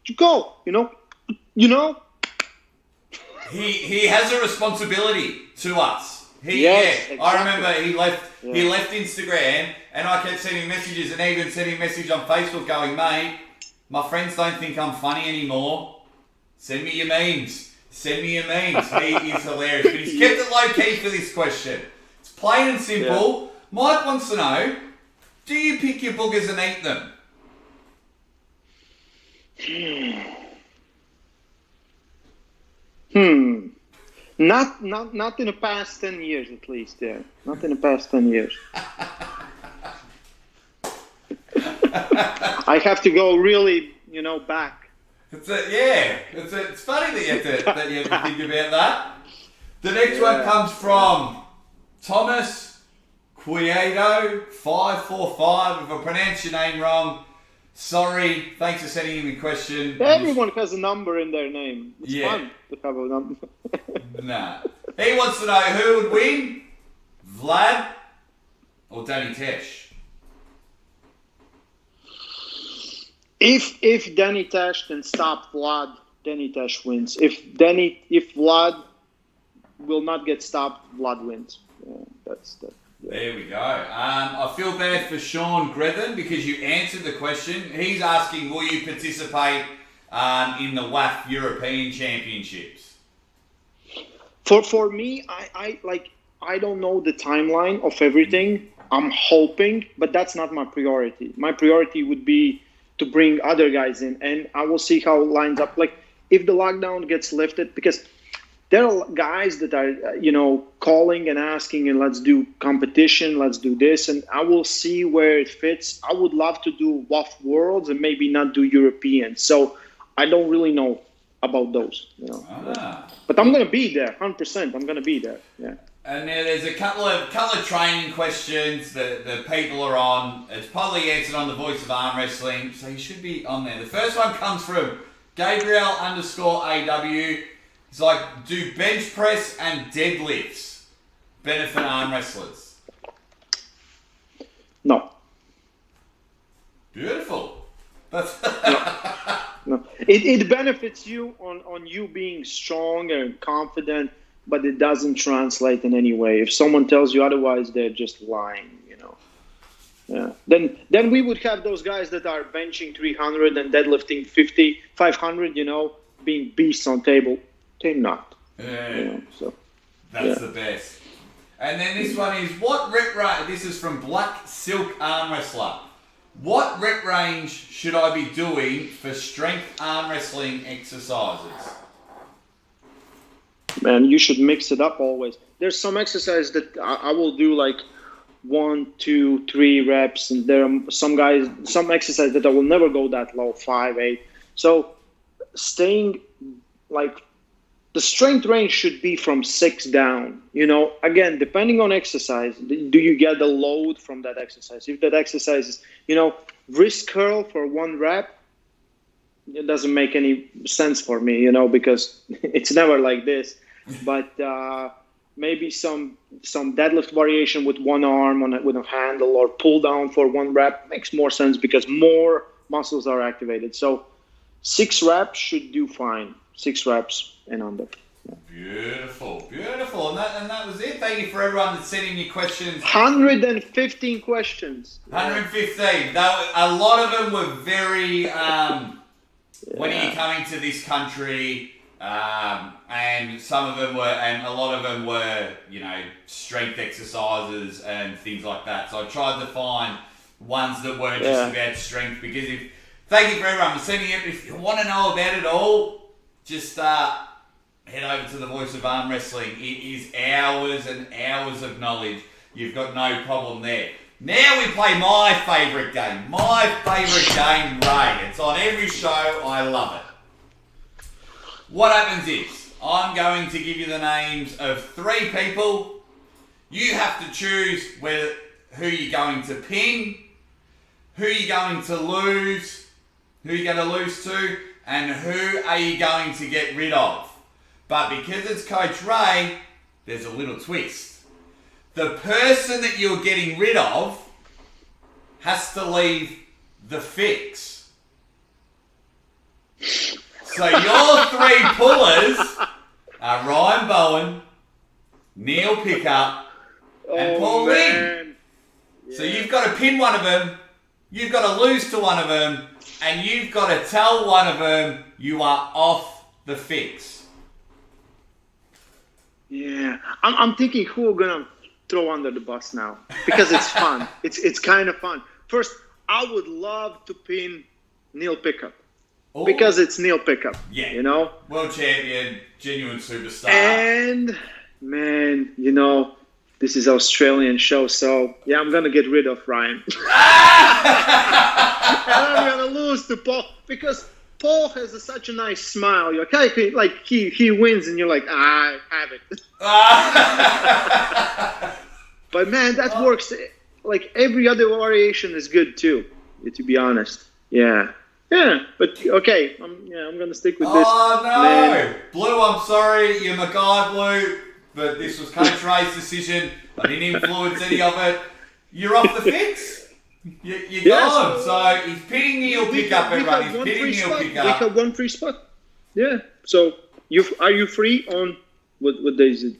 you go, you know. He has a responsibility to us. Exactly. I remember he left Instagram, and I kept sending messages, and even sending a message on Facebook going, mate, my friends don't think I'm funny anymore. Send me your memes. He is hilarious. But he's kept it low key for this question. It's plain and simple. Yeah. Mike wants to know, do you pick your boogers and eat them? Not in the past 10 years, at least. Yeah, not in the past 10 years. I have to go really, back. It's funny that you have to think about that. The next one comes from Thomas Quieto 545. If I pronounce your name wrong, sorry. Thanks for sending in the question. Everyone has a number in their name. It's fun to have a number. Nah. He wants to know who would win, Vlad or Danny Tesh. If Danny Tesh can stop Vlad, Danny Tesh wins. If Vlad will not get stopped, Vlad wins. Yeah, that's that. Yeah. There we go. I feel bad for Sean Grethen because you answered the question. He's asking, will you participate in the WAF European Championships? For me, I don't know the timeline of everything. I'm hoping, but that's not my priority. My priority would be to bring other guys in, and I will see how it lines up. Like, if the lockdown gets lifted, because there are guys that are, calling and asking, and let's do competition, let's do this, and I will see where it fits. I would love to do WAF Worlds and maybe not do European. So I don't really know about those, But I'm going to be there, 100%. I'm going to be there, yeah. And now there's a couple of training questions that the people are on. It's probably answered on the Voice of Arm Wrestling, so you should be on there. The first one comes from Gabriel_AW. It's like, do bench press and deadlifts benefit arm wrestlers? No. Beautiful. That's No. It benefits you on you being strong and confident, but it doesn't translate in any way. If someone tells you otherwise, they're just lying, Yeah. Then we would have those guys that are benching 300 and deadlifting 500, being beasts on table. They're not. So that's the best. And then this one is, what rep range? This is from Black Silk Arm Wrestler. What rep range should I be doing for strength arm wrestling exercises? Man, you should mix it up always. There's some exercise that I will do like 1, 2, 3 reps, and there are some exercise that I will never go that low, 5, 8. So staying like the strength range should be from 6 down. Again, depending on exercise, do you get the load from that exercise? If that exercise is, wrist curl for 1 rep, it doesn't make any sense for me, because it's never like this. But maybe some deadlift variation with 1 arm with a handle, or pull down for 1 rep makes more sense because more muscles are activated. So 6 reps should do fine. 6 reps and under. Beautiful. And that was it. Thank you for everyone that's sending me questions. 115 questions. 115. A lot of them were very, when are you coming to this country? And some of them were, and a lot of them were, strength exercises and things like that. So I tried to find ones that weren't just about strength, because thank you for everyone for sending it. If you want to know about it all, just head over to the Voice of Arm Wrestling. It is hours and hours of knowledge. You've got no problem there. Now we play my favourite game. Ray. It's on every show. I love it. What happens is, I'm going to give you the names of 3 people. You have to choose who you're going to pin, who you're going to lose, who you're going to lose to, and who are you going to get rid of. But because it's Coach Ray, there's a little twist. The person that you're getting rid of has to leave the fix. So your 3 pullers are Ryan Bowen, Neil Pickup, and Paul Lynn. Yeah. So you've got to pin one of them, you've got to lose to one of them, and you've got to tell one of them you are off the fix. Yeah, I'm thinking who we're gonna throw under the bus now, because it's fun. It's kind of fun. First, I would love to pin Neil Pickup. Ooh. Because it's Neil Pickup. Yeah. World champion, genuine superstar. And man, this is Australian show, so yeah, I'm gonna get rid of Ryan. I'm gonna lose to Paul, because Paul has such a nice smile. You're like he wins, and you're like, I have it. But man, that works. Like every other variation is good too. To be honest, yeah. But okay, I'm gonna stick with this. Oh no, man. Blue, I'm sorry, you're my guy, Blue. But this was Coach Ray's decision. I didn't influence any of it. You're off the fix. You're gone. So he's pinning Neil Pickup, everyone. He's pinning Neil Pickup. We have 1 free spot. Yeah. So are you free on what days? Is it?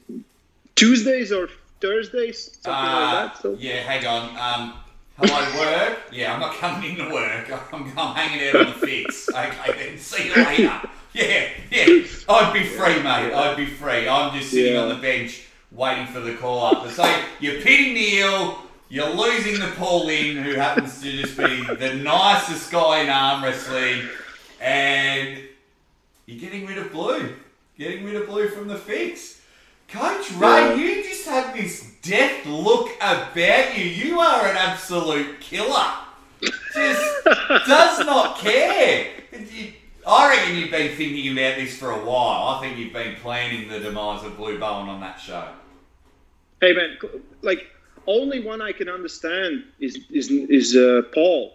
Tuesdays or Thursdays? Something like that. So. Yeah. Hang on. Hello, work. Yeah, I'm not coming into work. I'm hanging out on the fix. Okay, then see you later. Yeah. I'd be free, mate. I'd be free. I'm just sitting on the bench waiting for the call up. So you're pinning Neil. You're losing to Paul Lynn, who happens to just be the nicest guy in arm wrestling, and you're getting rid of Blue. Getting rid of Blue from the fix. Coach Ray, you just have this death look about you. You are an absolute killer. Just does not care. I reckon you've been thinking about this for a while. I think you've been planning the demise of Blue Bowen on that show. Hey man, only one I can understand is Paul.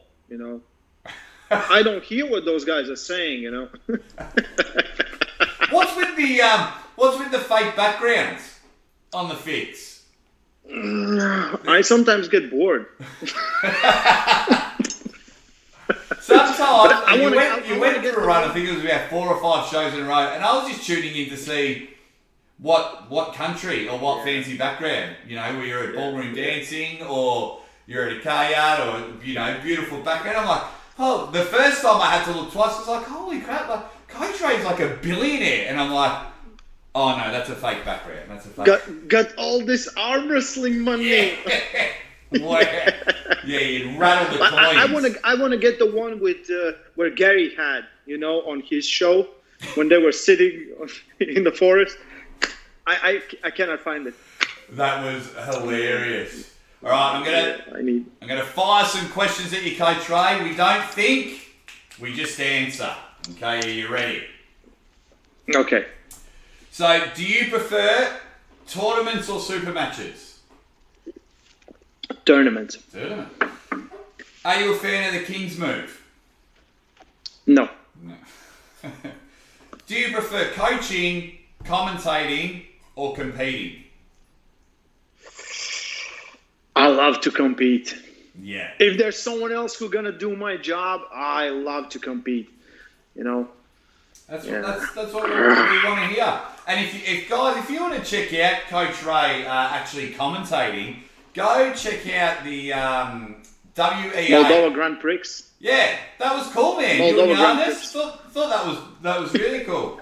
I don't hear what those guys are saying, What's with the fake backgrounds on the fits? I sometimes get bored. Sometimes you went through a run. I think it was about 4 or 5 shows in a row, and I was just tuning in to see what country or what fancy background. Where you're at ballroom dancing, or you're at a car yard, or beautiful background. I'm like, oh, the first time I had to look twice, I was like, holy crap, like Coach Ray's like a billionaire, and I'm like, oh no, that's a fake background. That's a fake. Got all this arm wrestling money. Yeah, you rattle the coins. I want to get the one with where Gary had, on his show when they were sitting in the forest. I cannot find it. That was hilarious. All right, I'm gonna fire some questions at you, Coach Ray. We don't think, we just answer. Okay, are you ready? Okay. So, do you prefer tournaments or super matches? Tournament. Are you a fan of the King's move? No. Do you prefer coaching, commentating, or competing? I love to compete. Yeah. If there's someone else who's gonna do my job, I love to compete. That's what we want to hear. And if you want to check out Coach Ray actually commentating, go check out the WEA Moldova Grand Prix. Yeah, that was cool, man. Moldova Grand Prix. Thought that was really cool.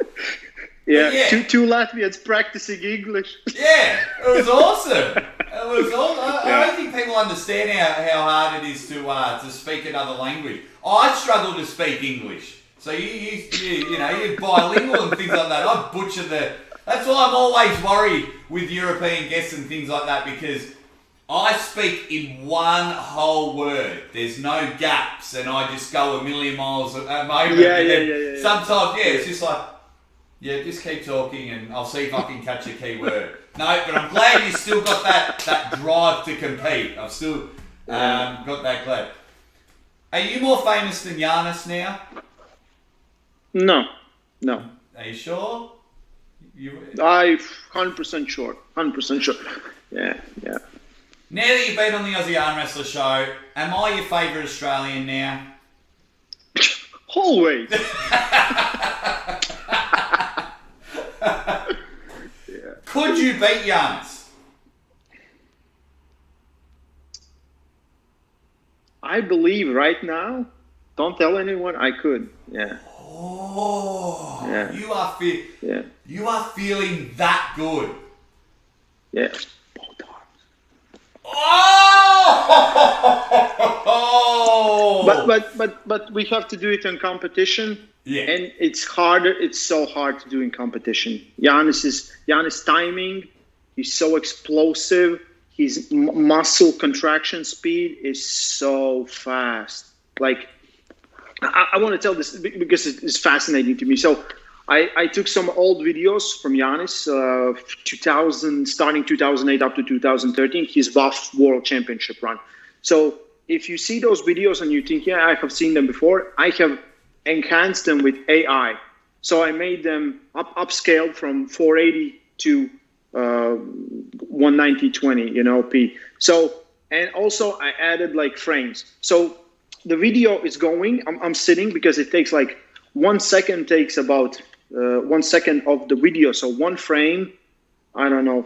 Yeah. Two Latvians practicing English. Yeah, it was awesome. I don't think people understand how hard it is to speak another language. I struggle to speak English. So you're bilingual and things like that. I butcher that's why I'm always worried with European guests and things like that, because I speak in one whole word. There's no gaps, and I just go a million miles a moment. Yeah. Sometimes, it's just like, just keep talking, and I'll see if I can catch a key word. No, but I'm glad you still got that drive to compete. I've still got that glad. Are you more famous than Janis now? No. Are you sure? I'm 100% sure. 100% sure. Yeah. Now that you've been on the Aussie Arm Wrestler show, am I your favourite Australian now? Always. Could you beat Janis? I believe right now, don't tell anyone, I could. Yeah. Oh, yeah. You are feeling that good. Yeah. Oh! But we have to do it in competition. Yeah. And it's harder. It's so hard to do in competition. Janis timing, he's so explosive. His muscle contraction speed is so fast. Like, I want to tell this because it's fascinating to me. So I took some old videos from Janis, starting 2008 up to 2013, his buff world championship run. So if you see those videos and you think, yeah, I have seen them before, I have enhanced them with AI. So I made them upscaled from 480 to 190/20, P. So, and also I added like frames. So the video is going, I'm sitting because it takes like 1 second takes about 1 second of the video. So one frame, I don't know,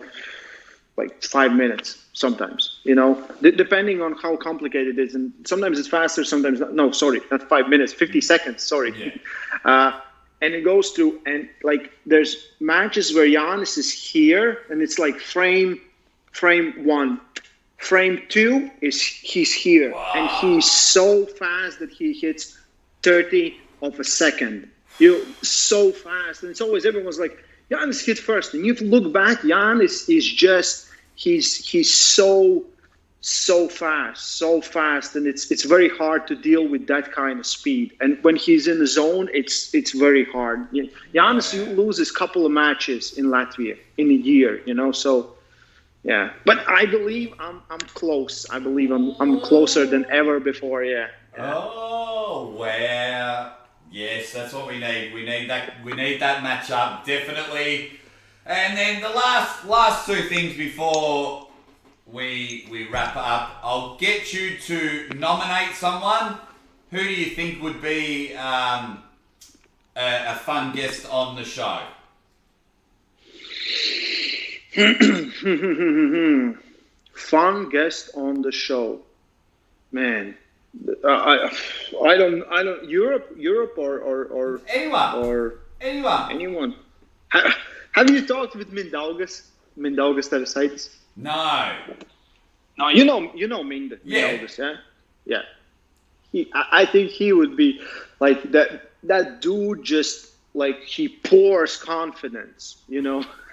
like 5 minutes sometimes, depending on how complicated it is. And sometimes it's faster, sometimes not. No, sorry, not 5 minutes, 50 seconds, sorry. Yeah. And it goes through, and like there's matches where Janis is here, and it's like frame 1. Frame 2 is he's here, wow. And he's so fast that he hits 30 of a second. So fast, and it's always everyone's like, Janis hit first, and you look back, Janis is just he's so fast, and it's very hard to deal with that kind of speed. And when he's in the zone, it's very hard. Janis loses a couple of matches in Latvia in a year, so. Yeah, but I believe I'm close. I believe I'm closer than ever before. Yeah. Yeah. Oh wow! Yes, that's what we need. We need that. We need that matchup definitely. And then the last two things before we wrap up, I'll get you to nominate someone. Who do you think would be a fun guest on the show? Fun guest on the show, man. I don't Europe or anyone. Have you talked with Mindaugas Terasaitis? No. No, you know Mindaugas, yeah. I think he would be like that. That dude just like he pours confidence,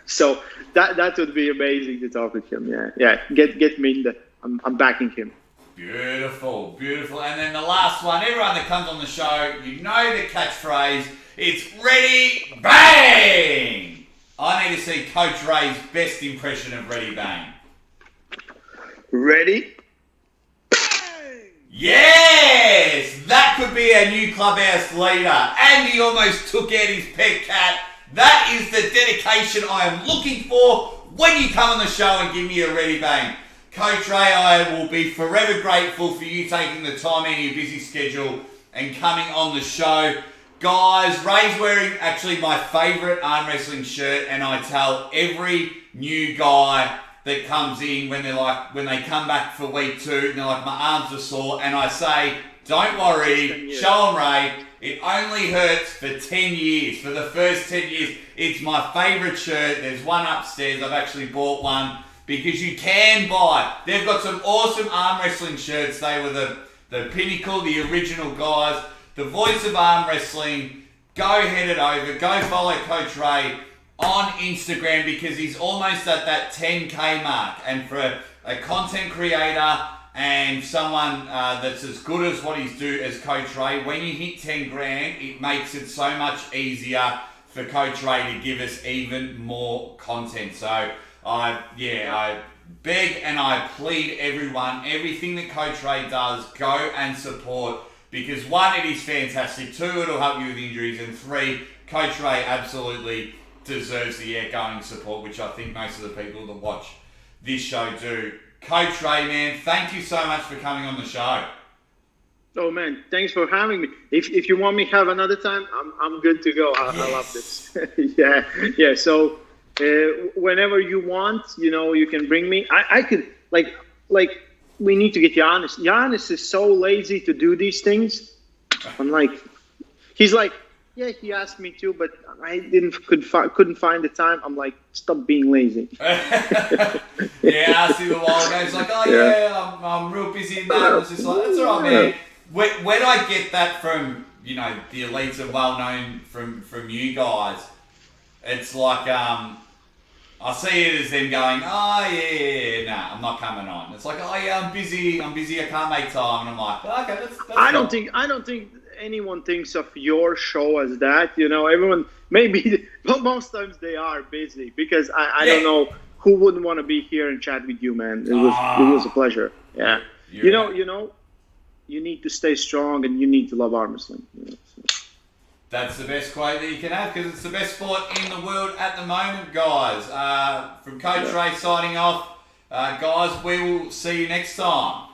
So that would be amazing to talk with him. Yeah. Get Minda. I'm backing him. Beautiful. And then the last one, everyone that comes on the show, you know the catchphrase. It's ready, bang! I need to see Coach Ray's best impression of ready, bang. Ready? Yes! That could be our new clubhouse leader. Andy almost took out his pet cat. That is the dedication I am looking for when you come on the show and give me a ready bang. Coach Ray, I will be forever grateful for you taking the time out of your busy schedule and coming on the show. Guys, Ray's wearing actually my favourite arm wrestling shirt, and I tell every new guy that comes in when they come back for week 2 and they're like, my arms are sore, and I say, don't worry, show them Ray, it only hurts for 10 years. For the first 10 years, it's my favourite shirt. There's one upstairs, I've actually bought one because you can buy. They've got some awesome arm wrestling shirts. They were the pinnacle, the original guys, the voice of arm wrestling. Go head it over, go follow Coach Ray on Instagram because he's almost at that 10K mark, and for a content creator and someone that's as good as what he's do as Coach Ray, when you hit 10 grand, it makes it so much easier for Coach Ray to give us even more content. So I beg and I plead everyone, everything that Coach Ray does, go and support, because 1, it is fantastic, 2, it'll help you with injuries, and 3, Coach Ray absolutely deserves the outgoing support, which I think most of the people that watch this show do. Coach Ray, man, thank you so much for coming on the show. Oh man, thanks for having me. If you want me to have another time, I'm good to go. I love this. yeah. So whenever you want, you can bring me. I could like we need to get Janis. Janis is so lazy to do these things. I'm like, he's like, yeah, he asked me to, but I couldn't find the time. I'm like, stop being lazy. Yeah, I asked him a while ago. He's like, I'm real busy in that. I was just like, that's all right, man. When I get that from, the elites are well known from you guys, it's like, I see it as them going, I'm not coming on. It's like, I'm busy, I can't make time. And I'm like, okay, that's I don't think anyone thinks of your show as that. Everyone, maybe, but most times they are busy because I don't know who wouldn't want to be here and chat with you, man. It was a pleasure. Yeah. You need to stay strong and you need to love arm wrestling. That's the best quote that you can have because it's the best sport in the world at the moment, guys. From Coach Ray signing off, guys, we will see you next time.